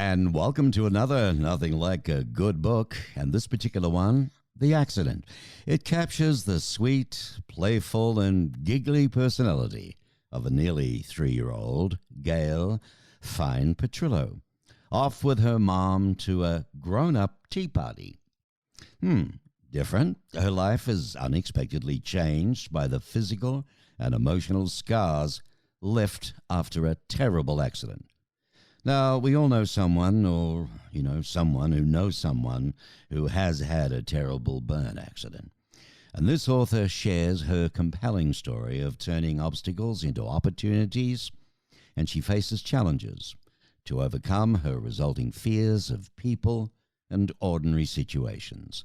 And welcome to another Nothing Like a Good Book, and this particular one, The Accident. It captures the sweet, playful, and giggly personality of a nearly 3-year-old, Gayle Fein Petrillo, off with her mom to a grown-up tea party. Different. Her life is unexpectedly changed by the physical and emotional scars left after a terrible accident. Now, we all know someone, or, someone who knows someone who has had a terrible burn accident. And this author shares her compelling story of turning obstacles into opportunities, and she faces challenges to overcome her resulting fears of people and ordinary situations.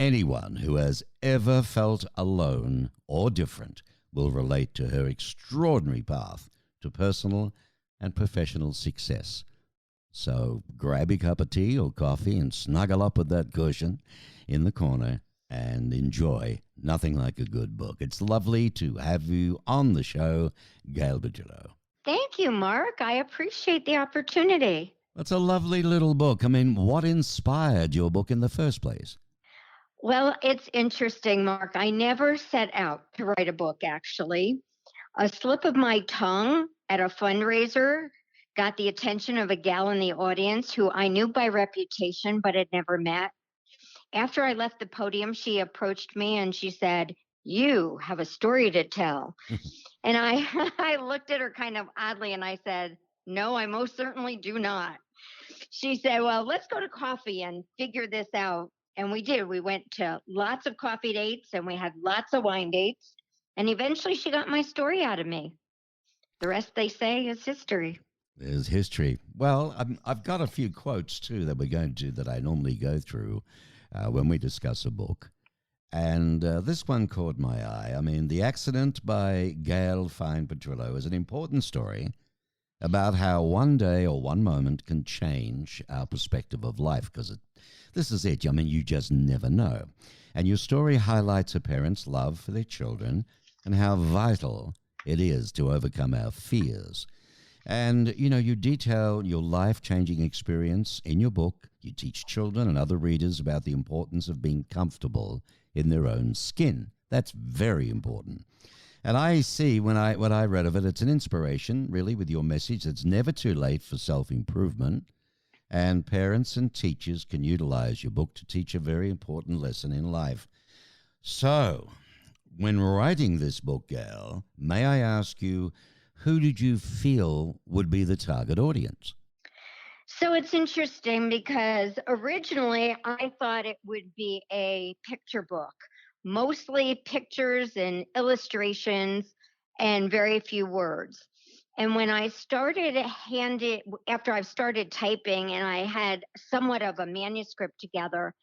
Anyone who has ever felt alone or different will relate to her extraordinary path to personal and professional success. So grab your cup of tea or coffee and snuggle up with that cushion in the corner and enjoy Nothing Like a Good Book. It's lovely to have you on the show, Gayle Petrillo. Thank you, Mark. I appreciate the opportunity. That's a lovely little book. I mean, what inspired your book in the first place? Well, it's interesting, Mark. I never set out to write a book, actually. A slip of my tongue at a fundraiser got the attention of a gal in the audience who I knew by reputation but had never met. After I left the podium, she approached me and she said, "You have a story to tell." And I, I looked at her kind of oddly and I said, "No, I most certainly do not." She said, "Well, let's go to coffee and figure this out." And we did. We went to lots of coffee dates and we had lots of wine dates. And eventually she got my story out of me. The rest, they say, is history. There's history. Well, I've got a few quotes too that I normally go through when we discuss a book. And this one caught my eye. I mean, The Accident by Gayle Fein Petrillo is an important story about how one day or one moment can change our perspective of life, because this is it. I mean, you just never know. And your story highlights a parent's love for their children and how vital it is to overcome our fears. And, you detail your life-changing experience in your book. You teach children and other readers about the importance of being comfortable in their own skin. That's very important. And I see when I read of it, it's an inspiration, really, with your message. It's never too late for self-improvement. And parents and teachers can utilize your book to teach a very important lesson in life. So, when writing this book, Gayle, may I ask you, who did you feel would be the target audience? So it's interesting because originally I thought it would be a picture book, mostly pictures and illustrations and very few words. And when I started after I started typing and I had somewhat of a manuscript together,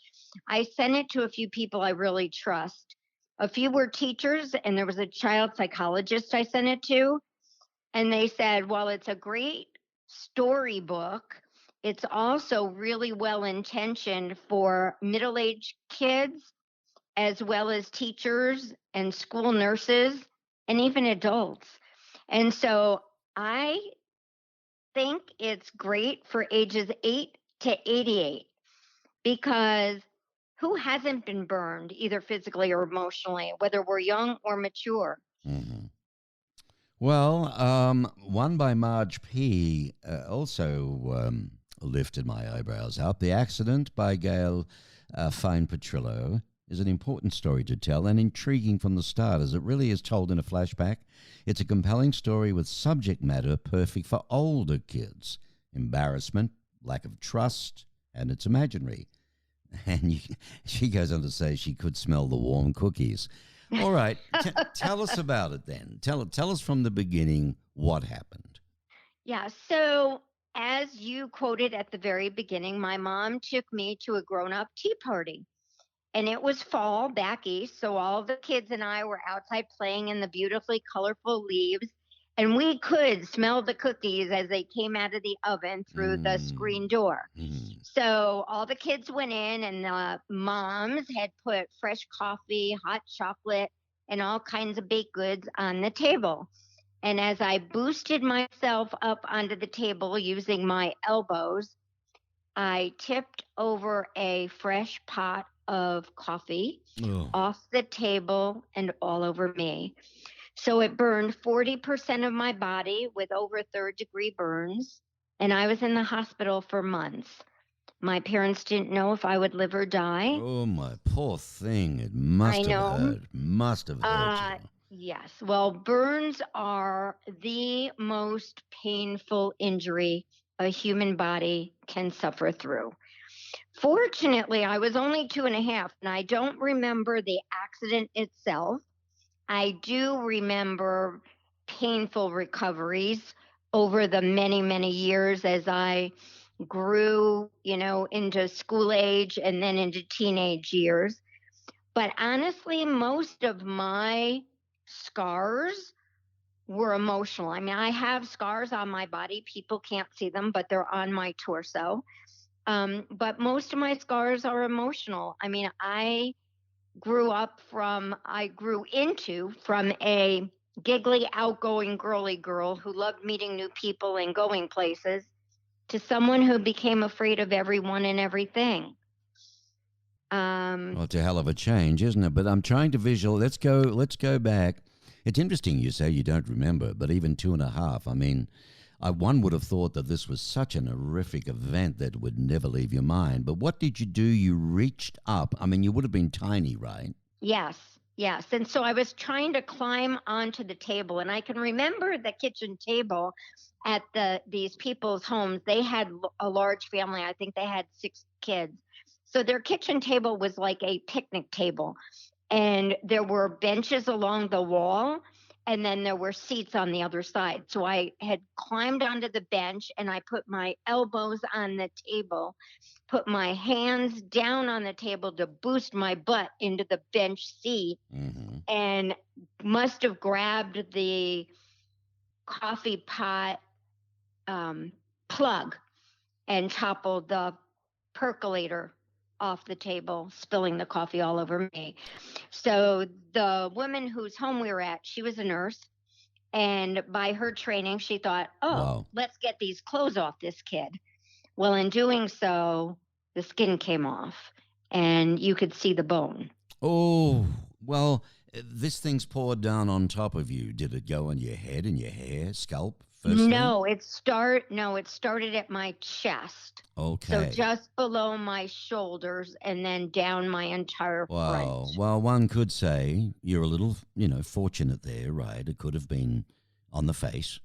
I sent it to a few people I really trust. A few were teachers, and there was a child psychologist I sent it to. And they said, "Well, it's a great storybook. It's also really well intentioned for middle aged kids, as well as teachers and school nurses, and even adults." And so I think it's great for ages 8 to 88 because who hasn't been burned, either physically or emotionally, whether we're young or mature? Mhm. Well, one by Marge P. Also lifted my eyebrows up. The Accident by Gayle Fein Petrillo is an important story to tell and intriguing from the start, as it really is told in a flashback. It's a compelling story with subject matter perfect for older kids. Embarrassment, lack of trust, and it's imaginary. And she goes on to say she could smell the warm cookies. All right, tell us about it then. Tell us from the beginning what happened. Yeah. So, as you quoted at the very beginning, my mom took me to a grown up tea party. And it was fall back east. So, all the kids and I were outside playing in the beautifully colorful leaves. And we could smell the cookies as they came out of the oven through the Mm, screen door. mm, So, all the kids went in, and the moms had put fresh coffee, hot chocolate, and all kinds of baked goods on the table. And as I boosted myself up onto the table using my elbows, I tipped over a fresh pot of coffee Oh, off the table and all over me. So it burned 40% of my body with over third-degree burns, and I was in the hospital for months. My parents didn't know if I would live or die. oh, my poor thing. It I must have know. hurt. Must have hurt Uh, you. yes. Well, burns are the most painful injury a human body can suffer through. Fortunately, I was only 2.5, and I don't remember the accident itself. I do remember painful recoveries over the many, many years as I grew, into school age and then into teenage years. But honestly, most of my scars were emotional. I mean, I have scars on my body. People can't see them, but they're on my torso. But most of my scars are emotional. I mean, I grew into from a giggly, outgoing, girly girl who loved meeting new people and going places to someone who became afraid of everyone and everything. Um, Well, it's a hell of a change, isn't it? But I'm trying to visual. Let's go back. It's interesting you say you don't remember, but even two and a half. I mean, one would have thought that this was such an horrific event that would never leave your mind. But what did you do? You reached up. I mean, you would have been tiny, right? yes, yes. And so I was trying to climb onto the table, and I can remember the kitchen table at these people's homes. They had a large family. I think they had 6 kids. So their kitchen table was like a picnic table, and there were benches along the wall, and then there were seats on the other side. So I had climbed onto the bench, and I put my elbows on the table, put my hands down on the table to boost my butt into the bench seat, Mm-hmm. and must have grabbed the coffee pot um, plug and toppled the percolator off the table, spilling the coffee all over me. So the woman whose home we were at, she was a nurse. And by her training, she thought, oh, Wow. let's get these clothes off this kid. Well, in doing so, the skin came off and you could see the bone. Oh, well, this thing's poured down on top of you. Did it go on your head and your hair, scalp, firstly? No, it started at my chest. So Okay. just below my shoulders and then down my entire Wow. front. Well, one could say you're a little, fortunate there, right? It could have been on the face,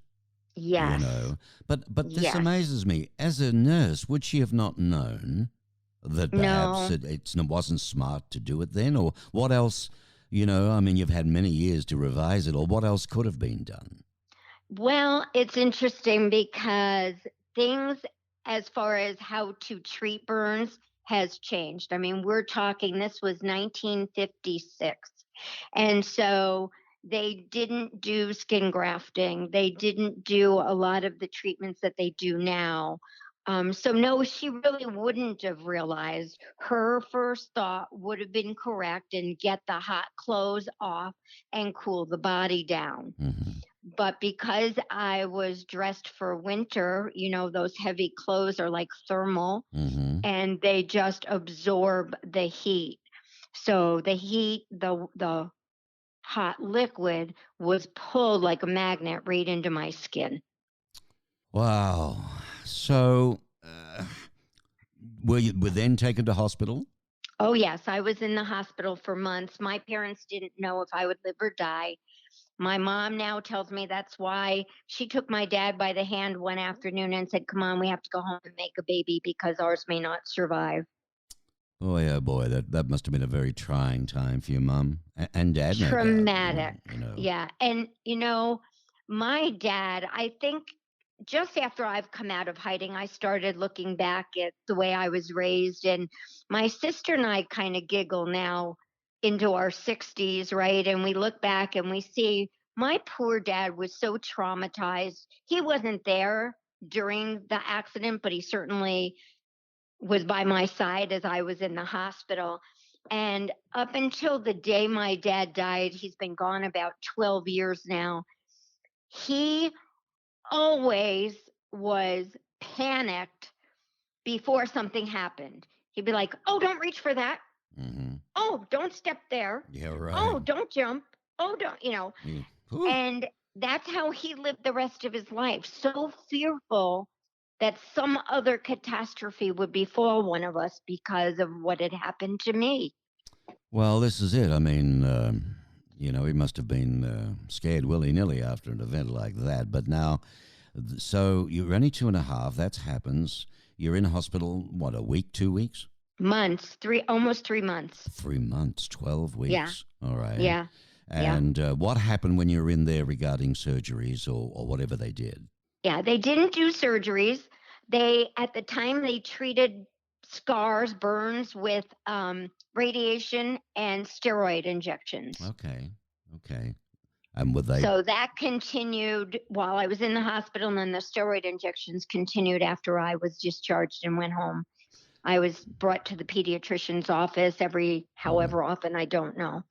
you Yes. know. But this Yes. amazes me. As a nurse, would she have not known that perhaps No. it wasn't smart to do it then, or what else? I mean, you've had many years to revise it, or what else could have been done? Well, it's interesting because things as far as how to treat burns has changed. I mean, we're talking this was 1956. And so they didn't do skin grafting. They didn't do a lot of the treatments that they do now. So no, she really wouldn't have realized. Her first thought would have been correct and get the hot clothes off and cool the body down. Hmm. But because I was dressed for winter, those heavy clothes are like thermal Hmm. and they just absorb the heat. So the heat, the hot liquid was pulled like a magnet right into my skin. Wow. So, were then taken to hospital? Oh yes, I was in the hospital for months. My parents didn't know if I would live or die. My mom now tells me that's why she took my dad by the hand one afternoon and said, "Come on, we have to go home and make a baby because ours may not survive." Boy, oh boy, that must have been a very trying time for your mum and dad, no doubt. Traumatic. Yeah. And, my dad, I think just after I've come out of hiding, I started looking back at the way I was raised. And my sister and I kind of giggle now into our 60s, right? And we look back and we see my poor dad was so traumatized. He wasn't there during the accident, but he certainly was by my side as I was in the hospital. And up until the day my dad died, he's been gone about 12 years now. He always was panicked before something happened. He'd be like, "Oh, don't reach for that. Mm-hmm. Oh, don't step there. Yeah, right. Oh, don't jump. Oh, don't, Yeah. Whew. And that's how he lived the rest of his life, so fearful that some other catastrophe would befall one of us because of what had happened to me. Well, this is it. I mean, he must have been scared willy-nilly after an event like that. But now, so you're only 2.5. That happens. You're in hospital, what, a week, 2 weeks? Months, almost 3 months. 3 months, 12 Yeah, weeks. All right. yeah, yeah. And what happened when you were in there regarding surgeries or whatever they did? Yeah, they didn't do surgeries. At the time, they treated scars, burns with radiation and steroid injections. Okay. Okay. And were they? So that continued while I was in the hospital, and then the steroid injections continued after I was discharged and went home. I was brought to the pediatrician's office every Mhm. however often, I don't know.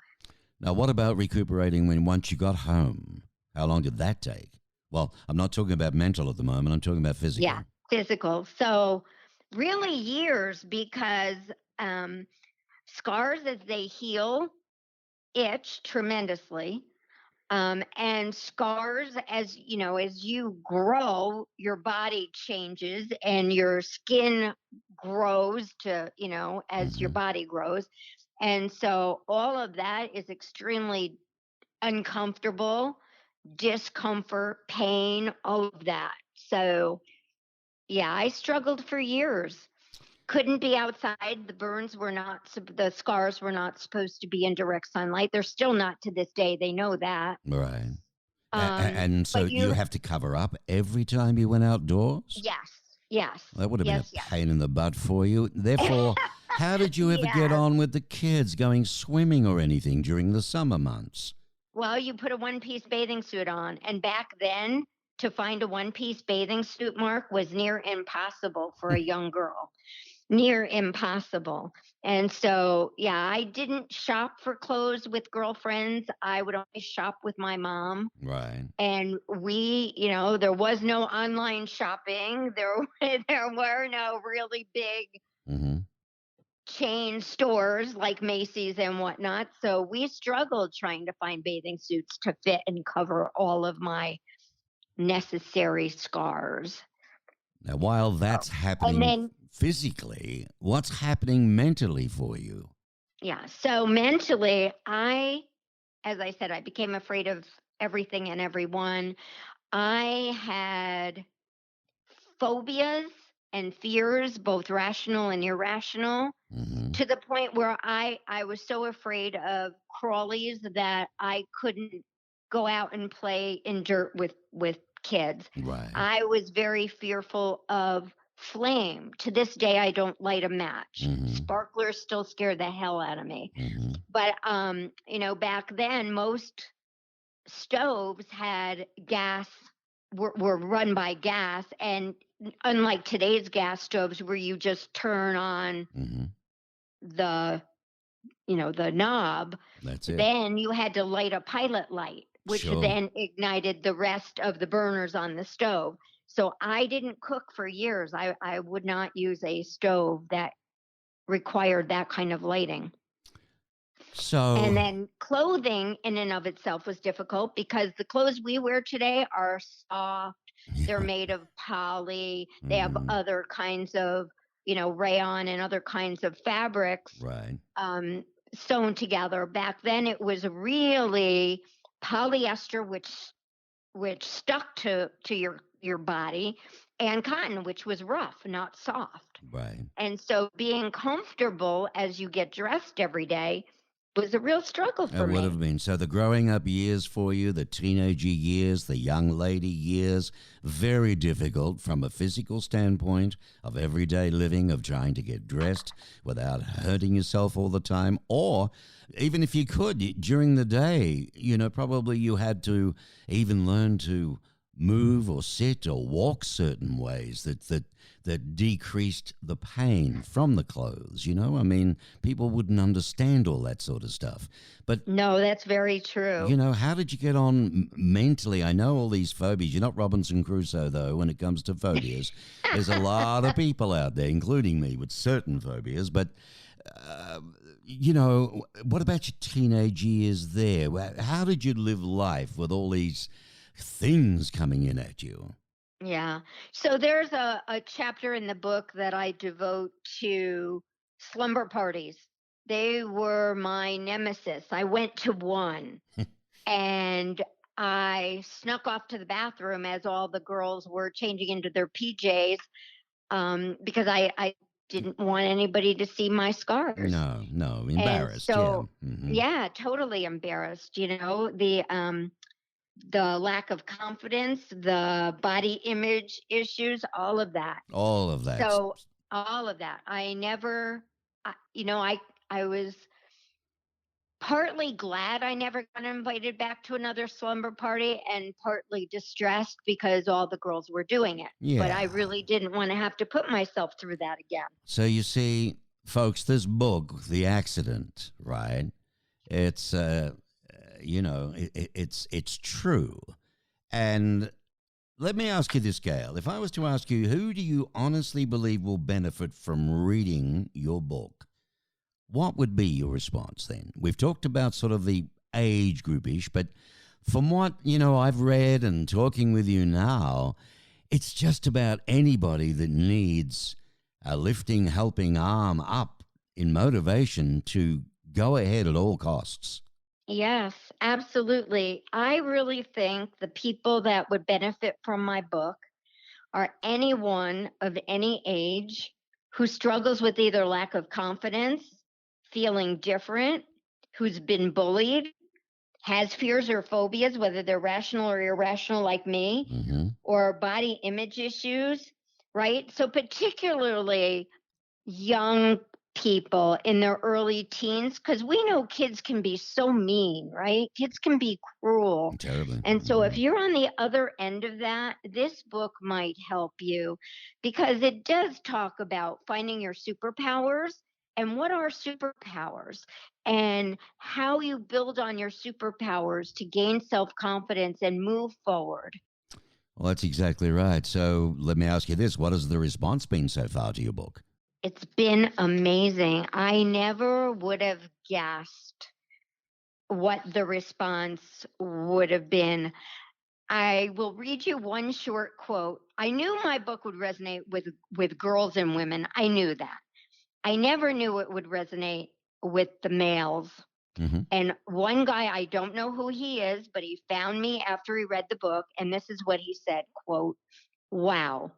Now, what about recuperating when once you got home? How long did that take? Well, I'm not talking about mental at the moment. I'm talking about Yeah, physical. physical. So really years because um, scars as they heal itch tremendously. And scars, as you grow, your body changes and your skin grows as your Hmm. body grows. And so all of that is extremely uncomfortable, discomfort, pain, all of that. So, yeah, I struggled for years. Couldn't be outside. The scars were not supposed to be in direct sunlight. They're still not to this day. They know that. Right. And so But you have to cover up every time you went outdoors? yes, yes, That would have been a yes, yes. pain in the butt for you. Therefore, how did you ever get Yes. on with the kids going swimming or anything during the summer months? Well, you put a one-piece bathing suit on, and back then, to find a one-piece bathing suit, Mark, was near impossible for a young girl. Near impossible. And so, yeah, I didn't shop for clothes with girlfriends. I would always shop with my mom. Right. And there was no online shopping. There were no really big Hmm. chain stores like Macy's and whatnot. So we struggled trying to find bathing suits to fit and cover all of my necessary scars. Now, while Oh. that's And happening then, physically, what's happening mentally for you? yeah, so mentally, as I said, I became afraid of everything and everyone. I had phobias and fears, both rational and irrational, Hmm. to the point where I was so afraid of crawlies that I couldn't go out and play in dirt with kids. Right. I was very fearful of flame. To this day, I don't light a match. Hmm. Sparklers still scare the hell out of me. Hmm. But back then, most stoves had gas were run by gas, and unlike today's gas stoves where you just turn on Hmm. the the knob, That's it. then you had to light a pilot light, which Sure. then ignited the rest of the burners on the stove. So I didn't cook for years. I would not use a stove that required that kind of lighting. And So, then clothing in and of itself was difficult because the clothes we wear today are soft. They're yeah. made of poly. They have Hmm. other kinds of, rayon and other kinds of fabrics Right. um, sewn together. Back then, it was really polyester, which stuck to your body, and cotton, which was rough, not soft. Right. And so, being comfortable as you get dressed every day was a real struggle It for would me. have been. So the growing up years for you, the teenager years, the young lady years, very difficult from a physical standpoint of everyday living, of trying to get dressed without hurting yourself all the time. Or even if you could, during the day, probably you had to even learn to move or sit or walk certain ways that decreased the pain from the clothes. I mean, people wouldn't understand all that sort of stuff. But No, that's very true. how did you get on mentally? I know all these phobias. You're not Robinson Crusoe, though, when it comes to phobias. There's a lot of people out there, including me, with certain phobias. But, what about your teenage years there? How did you live life with all these things coming in at you? Yeah. So there's a chapter in the book that I devote to slumber parties. They were my nemesis. I went to one and I snuck off to the bathroom as all the girls were changing into their PJs, because I didn't want anybody to see my scars. No, no, And embarrassed. Yeah. so, yeah, totally embarrassed. The lack of confidence, the body image issues, all of that. All of that. So all of that. I never, I was partly glad I never got invited back to another slumber party and partly distressed because all the girls were doing it. But I Yeah. really didn't want to have to put myself through that again. So you see, folks, this book, The Accident, right? It's it's true. And let me ask you this, Gail. If I was to ask you, who do you honestly believe will benefit from reading your book? What would be your response then? We've talked about sort of the age groupish, but from what, I've read and talking with you now, it's just about anybody that needs a lifting, helping arm up in motivation to go ahead at all costs. Yes, absolutely. I really think the people that would benefit from my book are anyone of any age who struggles with either lack of confidence, feeling different, who's been bullied, has fears or phobias, whether they're rational or irrational, like me, Mm-hmm. or body image issues, right? So, particularly young people in their early teens, because we know kids can be so mean, right? Kids can be cruel. Terribly. And so if Mhm. you're on the other end of that, this book might help you because it does talk about finding your superpowers and what are superpowers and how you build on your superpowers to gain self-confidence and move forward. Well, that's exactly right. So let me ask you this. What has the response been so far to your book? It's been amazing. I never would have guessed what the response would have been. I will read you one short quote. I knew my book would resonate with girls and women. I knew that. I never knew it would resonate with the males. Mm-hmm. And one guy, I don't know who he is, but he found me after he read the book, and this is what he said, quote, "Wow,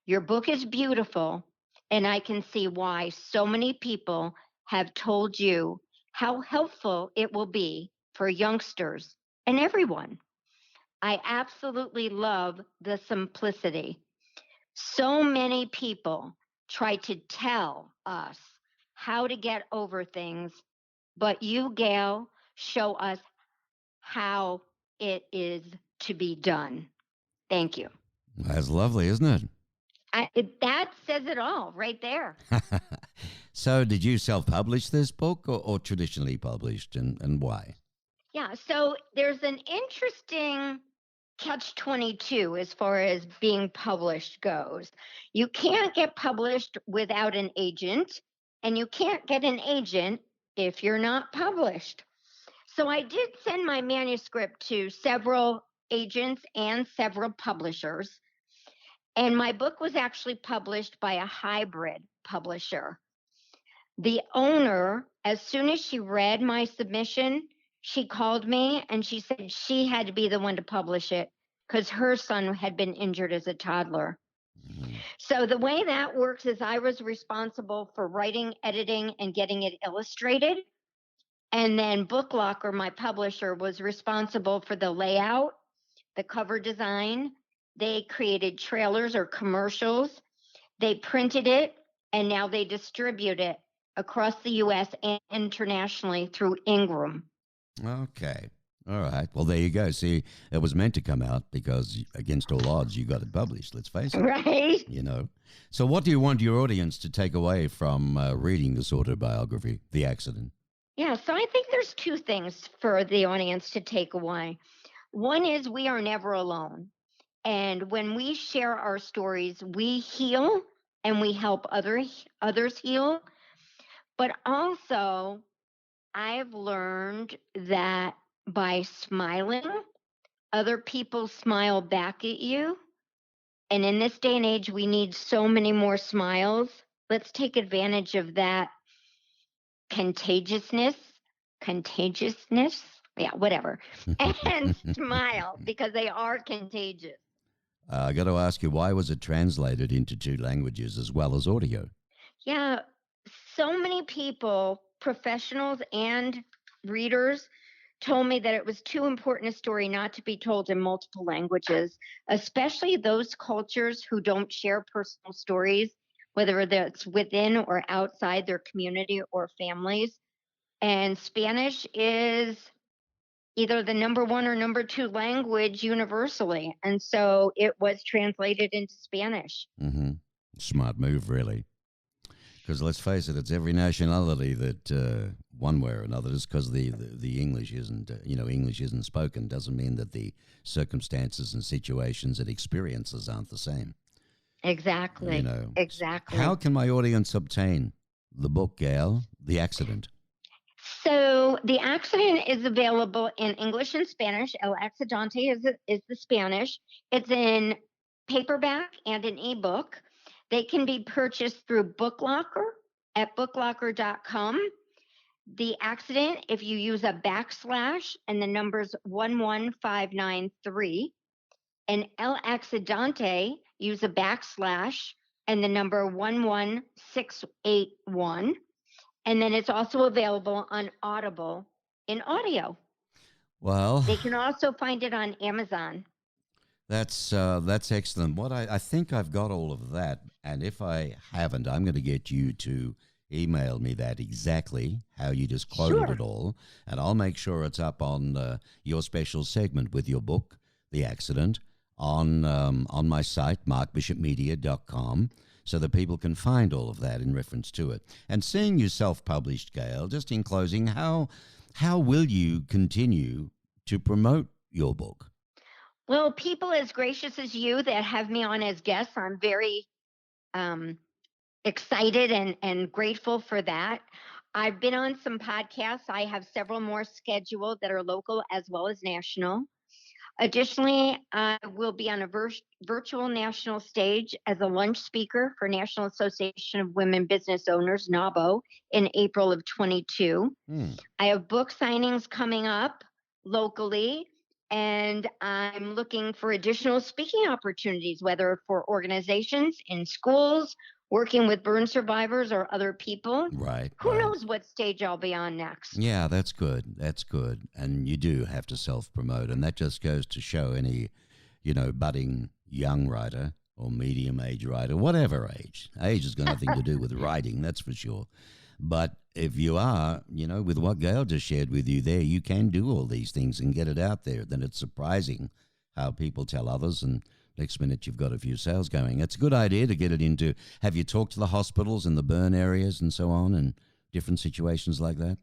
your book is beautiful, and I can see why so many people have told you how helpful it will be for youngsters and everyone. I absolutely love the simplicity. So many people try to tell us how to get over things, but you, Gail, show us how it is to be done. Thank you." That's lovely, isn't That says it all right there. it? So did you self-publish this book or traditionally published, and why? Yeah, so there's an interesting catch 22 as far as being published goes. You can't get published without an agent, and you can't get an agent if you're not published. So I did send my manuscript to several agents and several publishers, and my book was actually published by a hybrid publisher. The owner, as soon as she read my submission, she called me and she said she had to be the one to publish it because her son had been injured as a toddler. Mhm. So the way that works is I was responsible for writing, editing, and getting it illustrated. And then Booklocker, my publisher, was responsible for the layout, the cover design. They created trailers or commercials. They printed it, and now they distribute it across the US and internationally through Ingram. Okay. All right. Well, there you go. See, it was meant to come out because against all odds, you got it published. Let's face it. Right? You know. So, what do you want your audience to take away from reading this autobiography, The Accident? Yeah, so I think there's two things for the audience to take away. One is we are never alone. And when we share our stories, we heal and we help others heal. But also, I've learned that by smiling, other people smile back at you. And in this day and age, we need so many more smiles. Let's take advantage of that contagiousness, contagiousness, yeah, whatever, and smile because they are contagious. I got to ask you, why was it translated into two languages as well as audio? Yeah, so many people, professionals and readers, told me that it was too important a story not to be told in multiple languages, especially those cultures who don't share personal stories, whether that's within or outside their community or families. And Spanish is either the number one or number two language universally. And so it was translated into Spanish. Mm-hmm. Smart move, really. Because let's face it, it's every nationality that one way or another, just because the English isn't, English isn't spoken, doesn't mean that the circumstances and situations and experiences aren't the same. You Exactly. know, how Exactly. can my audience obtain the book, Gail, The Accident? So the accident is available in English and Spanish. El Accidente is the Spanish. It's in paperback and an ebook. They can be purchased through BookLocker at booklocker.com. The accident, if you use a backslash and the numbers 11593, and El Accidente, use a backslash and the number 11681. And then it's also available on Audible in audio. Well, They can also find it on Amazon. that's excellent. What I think I've got all of that, and if I haven't, I'm going to get you to email me that exactly how you just quoted it Sure. all, and I'll make sure it's up on your special segment with your book, The Accident, on my site, markbishopmedia.com, so that people can find all of that in reference to it. And seeing you self-published, Gail, just in closing, how will you continue to promote your book? Well, people as gracious as you that have me on as guests, I'm very um, excited and grateful for that. I've been on some podcasts. I have several more scheduled that are local as well as national. Additionally, I will be on a virtual national stage as a lunch speaker for National Association of Women Business Owners, NABO, in April of 22. Hmm. I have book signings coming up locally, and I'm looking for additional speaking opportunities, whether for organizations, in schools, working with burn survivors or other people. Right, Who right. knows what stage I'll be on next? Yeah, that's good. That's good. And you do have to self promote. And that just goes to show any, budding young writer or medium age writer, whatever age. Age has got nothing to do with writing, that's for sure. But if you are, with what Gail just shared with you there, you can do all these things and get it out there. Then it's surprising how people tell others. And next minute, you've got a few sales going. It's a good idea to get it into. Have you talked to the hospitals in the burn areas and so on and different situations like that?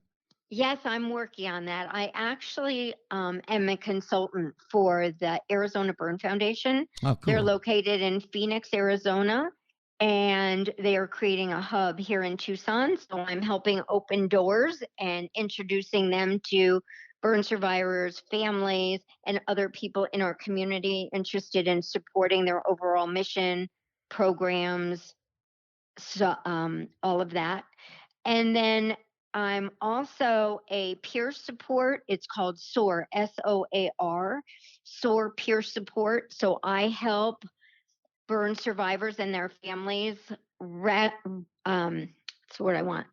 Yes, I'm working on that. I actually am a consultant for the Arizona Burn Foundation. Oh, They're cool. located in Phoenix, Arizona, and they are creating a hub here in Tucson. So I'm helping open doors and introducing them to burn survivors, families, and other people in our community interested in supporting their overall mission, programs, so all of that. And then I'm also a peer support. It's called SOAR, SOAR, SOAR peer support. So I help burn survivors and their families. That's what I want.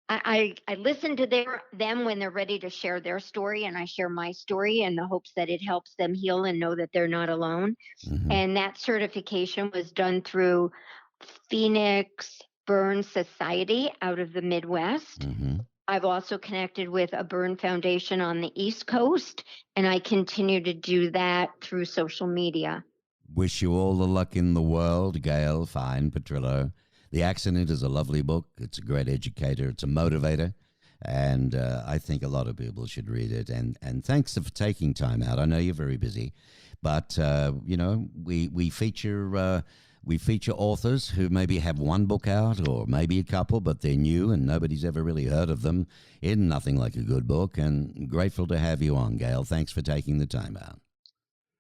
I listen to them when they're ready to share their story, and I share my story in the hopes that it helps them heal and know that they're not alone. Hmm. And that certification was done through Phoenix Burn Society out of the Midwest. Hmm. I've also connected with a burn foundation on the East Coast, and I continue to do that through social media. Wish you all the luck in the world, Gayle Fein Petrillo. The Accident is a lovely book. It's a great educator. It's a motivator. And I think a lot of people should read it. And thanks for taking time out. I know you're very busy. But, we feature authors who maybe have one book out or maybe a couple, but they're new and nobody's ever really heard of them in Nothing Like a Good Book. And grateful to have you on, Gayle. Thanks for taking the time out.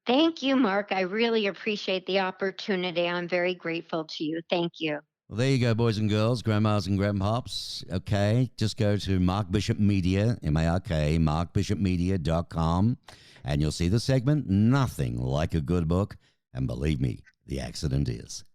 Thank you, Mark. I really appreciate the opportunity. I'm very grateful to you. Thank you. Well, there you go, boys and girls, grandmas and grandpops. Okay, just go to Mark Bishop Media, MARK, markbishopmedia.com, and you'll see the segment, Nothing Like a Good Book. And believe me, The Accident is.